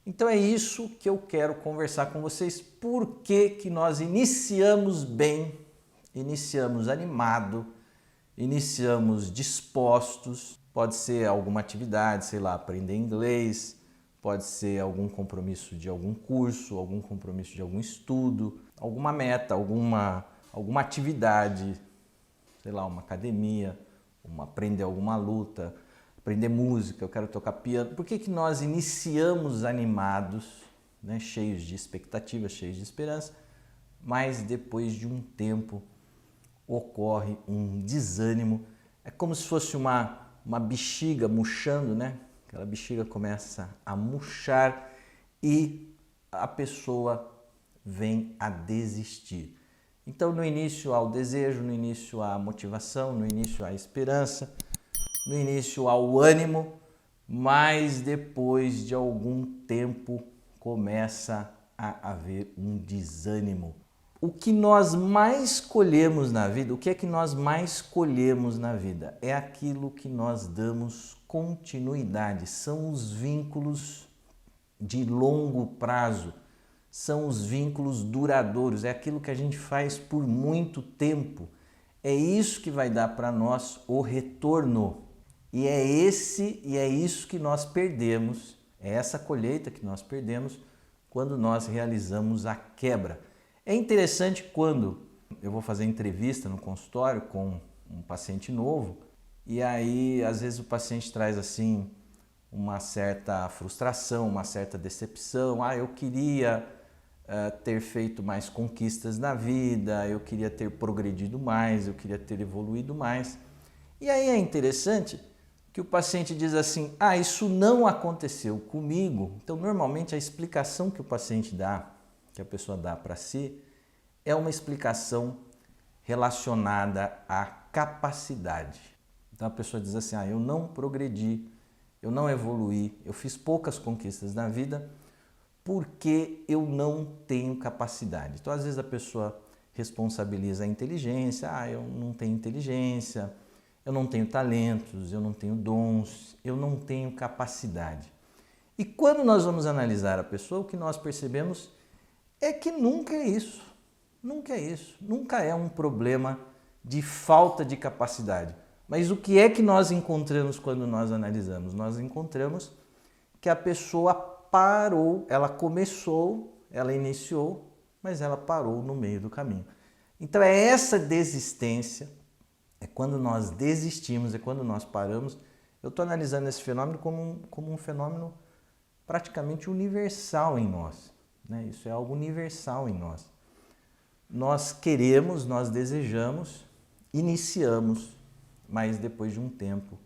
Então é isso que eu quero conversar com vocês. Por que que nós iniciamos bem, iniciamos animado, iniciamos dispostos? Pode ser alguma atividade, sei lá, aprender inglês, pode ser algum compromisso de algum curso, algum compromisso de algum estudo, alguma meta, alguma atividade, sei lá, uma academia, aprender alguma luta, aprender música, eu quero tocar piano. Por que que nós iniciamos animados, né, cheios de expectativas, cheios de esperança, mas depois de um tempo ocorre um desânimo? É como se fosse uma bexiga murchando, né? Aquela bexiga começa a murchar e a pessoa vem a desistir. Então, no início há o desejo, no início há a motivação, no início há a esperança, no início há o ânimo, mas depois de algum tempo começa a haver um desânimo. O que nós mais colhemos na vida, o que é que nós mais colhemos na vida? É aquilo que nós damos continuidade, são os vínculos de longo prazo, são os vínculos duradouros, é aquilo que a gente faz por muito tempo. É isso que vai dar para nós o retorno. E é isso que nós perdemos, é essa colheita que nós perdemos quando nós realizamos a quebra. É interessante quando eu vou fazer entrevista no consultório com um paciente novo e aí às vezes o paciente traz assim uma certa frustração, uma certa decepção. Eu queria ter feito mais conquistas na vida, eu queria ter progredido mais, eu queria ter evoluído mais. E aí é interessante que o paciente diz assim, isso não aconteceu comigo. Então normalmente a explicação que o paciente dá, que a pessoa dá para si, é uma explicação relacionada à capacidade. Então a pessoa diz assim, eu não progredi, eu não evoluí, eu fiz poucas conquistas na vida porque eu não tenho capacidade. Então às vezes a pessoa responsabiliza a inteligência, eu não tenho inteligência, eu não tenho talentos, eu não tenho dons, eu não tenho capacidade. E quando nós vamos analisar a pessoa, o que nós percebemos é que nunca é isso. Nunca é isso. Nunca é um problema de falta de capacidade. Mas o que é que nós encontramos quando nós analisamos? Nós encontramos que a pessoa parou, ela começou, ela iniciou, mas ela parou no meio do caminho. Então é essa desistência, é quando nós desistimos, é quando nós paramos. Eu estou analisando esse fenômeno como um fenômeno praticamente universal em nós, né? Isso é algo universal em nós. Nós queremos, nós desejamos, iniciamos, mas depois de um tempo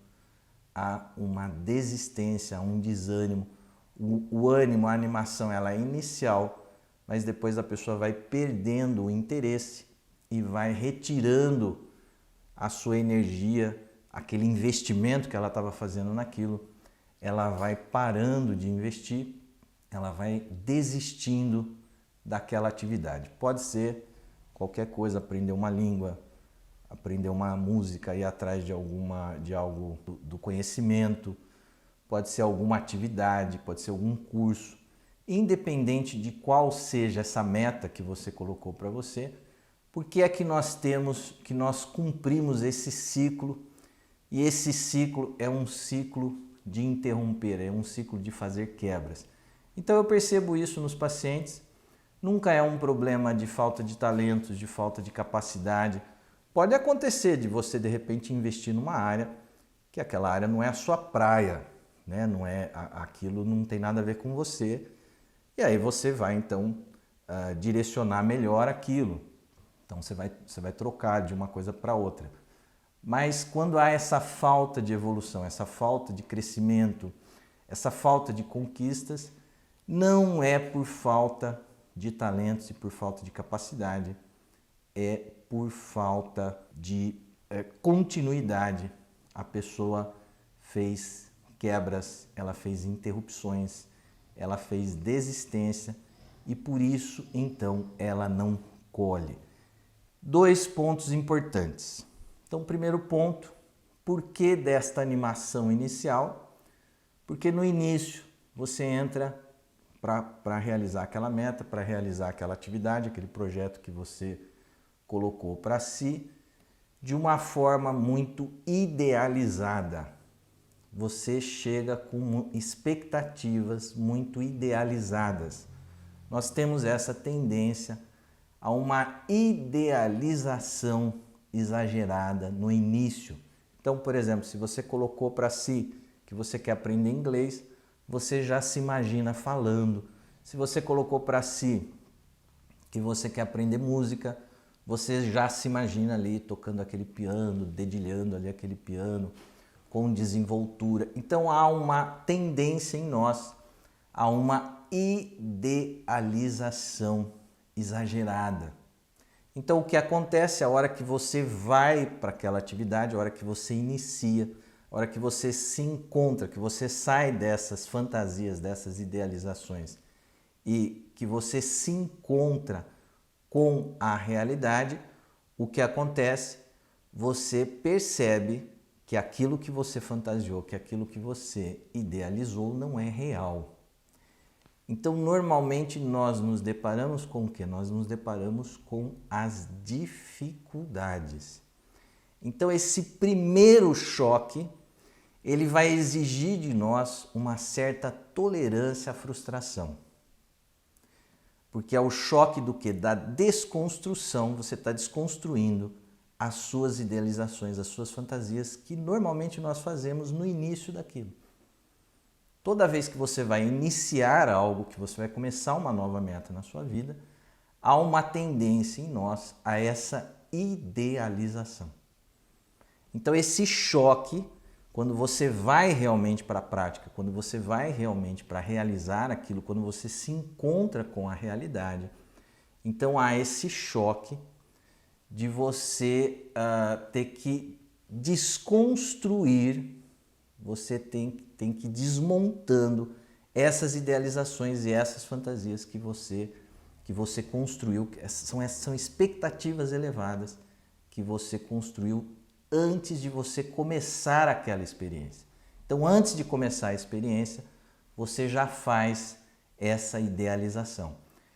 há uma desistência, há um desânimo. O ânimo, a animação, ela é inicial, mas depois a pessoa vai perdendo o interesse e vai retirando a sua energia, aquele investimento que ela estava fazendo naquilo, ela vai parando de investir, ela vai desistindo daquela atividade. Pode ser qualquer coisa, aprender uma língua, aprender uma música, ir atrás de algo do conhecimento, pode ser alguma atividade, pode ser algum curso. Independente de qual seja essa meta que você colocou para você, por que é que nós cumprimos esse ciclo? E esse ciclo é um ciclo de interromper, é um ciclo de fazer quebras. Então eu percebo isso nos pacientes. Nunca é um problema de falta de talentos, de falta de capacidade. Pode acontecer de você de repente investir numa área que aquela área não é a sua praia, né? Não é, aquilo não tem nada a ver com você. E aí você vai então direcionar melhor aquilo. Então você vai trocar de uma coisa para outra. Mas quando há essa falta de evolução, essa falta de crescimento, essa falta de conquistas, não é por falta de talentos e por falta de capacidade, é por falta de continuidade. A pessoa fez quebras, ela fez interrupções, ela fez desistência e por isso então ela não colhe. 2 pontos importantes. Então, primeiro ponto, por que desta animação inicial? Porque no início você entra para realizar aquela meta, para realizar aquela atividade, aquele projeto que você colocou para si, de uma forma muito idealizada. Você chega com expectativas muito idealizadas. Nós temos essa tendência a uma idealização exagerada no início. Então, por exemplo, se você colocou para si que você quer aprender inglês, você já se imagina falando. Se você colocou para si que você quer aprender música, você já se imagina ali tocando aquele piano, dedilhando ali aquele piano com desenvoltura. Então há uma tendência em nós a uma idealização exagerada. Então o que acontece a hora que você vai para aquela atividade, a hora que você inicia, a hora que você se encontra, que você sai dessas fantasias, dessas idealizações e que você se encontra com a realidade, o que acontece? Você percebe que aquilo que você fantasiou, que aquilo que você idealizou não é real. Então, normalmente nós nos deparamos com o quê? Nós nos deparamos com as dificuldades. Então, esse primeiro choque, ele vai exigir de nós uma certa tolerância à frustração. Porque é o choque do quê? Da desconstrução, você está desconstruindo as suas idealizações, as suas fantasias, que normalmente nós fazemos no início daquilo. Toda vez que você vai iniciar algo, que você vai começar uma nova meta na sua vida, há uma tendência em nós a essa idealização. Então esse choque, quando você vai realmente para a prática, quando você vai realmente para realizar aquilo, quando você se encontra com a realidade, então há esse choque de você ter que desconstruir, você tem que ir desmontando essas idealizações e essas fantasias que você construiu, são expectativas elevadas que você construiu antes de você começar aquela experiência. Então, antes de começar a experiência, você já faz essa idealização.